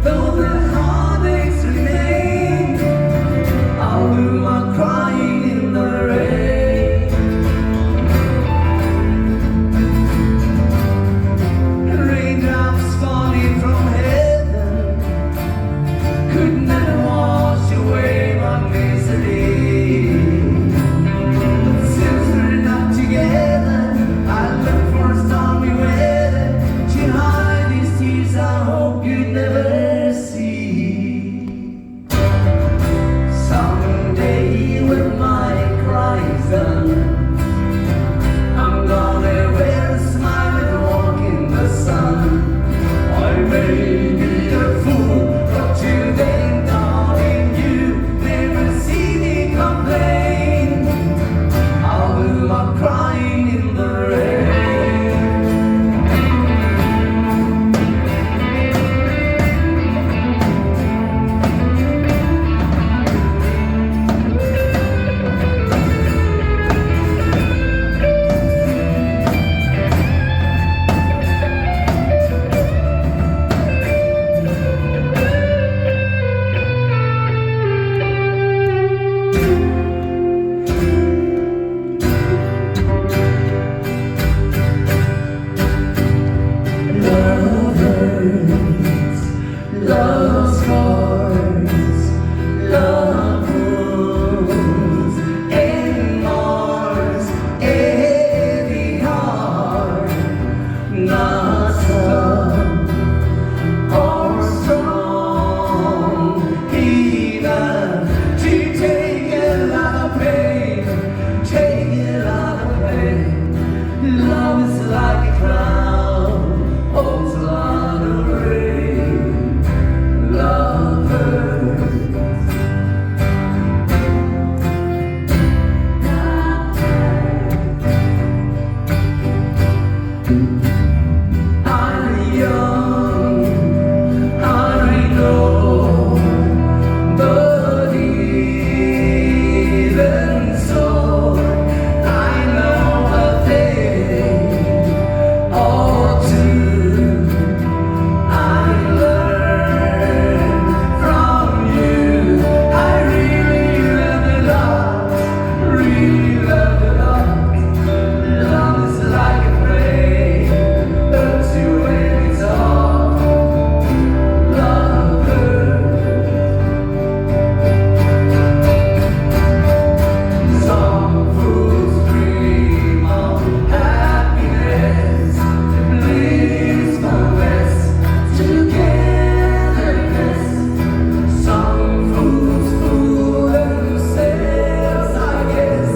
Though the heartaches remain, I'll do my crying in the rain. Raindrops falling from heaven could never wash away my misery. But since we're not together, I look for a stormy weather to hide these tears I hope you'd never see. Someday when my crying's done, I'm gonna wear a smile and walk in the sun. I may be a fool, but till then, darling, you never see me complain. I'll do my crying in the rain. Love scars, love wounds, and mars every heart, not some or strong enough to take a lot of pain, take a lot of pain. Love is like a cloud, holds a lot of rain. Love hurts. I'm young, I know, but even so, I know a thing or two. I learned from you. I really learned a lot, really learned a lot. Love is like a flame, burns you when it's on. Love hurts. Some fools dream of happiness, blissfulness, togetherness. Some fools fool themselves, I guess,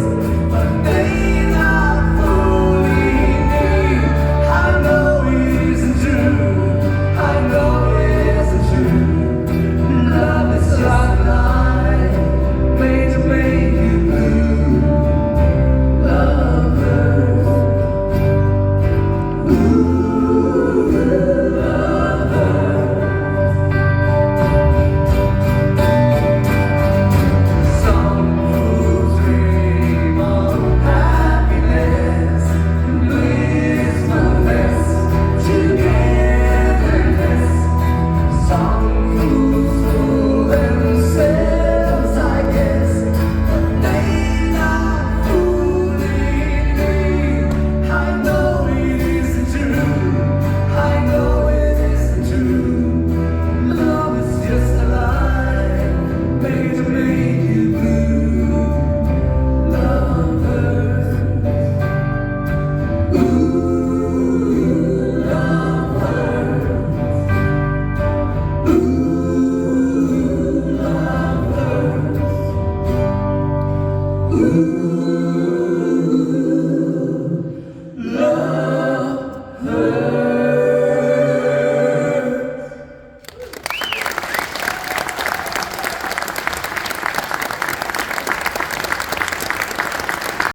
but they're not fooling me. I know it isn't true. I know it isn't true. Love is like a lie made to make you blue. Love hurts. Ooh, love hurts. Some fools dream of happiness, blissfulness, togetherness. Some fools fool themselves, I guess, but they're not fooling me. I know it isn't true. I know it isn't true. Love is just a lie made to make you blue. Love hurts. Ooh, love hurts. Ooh, love hurts. Ooh.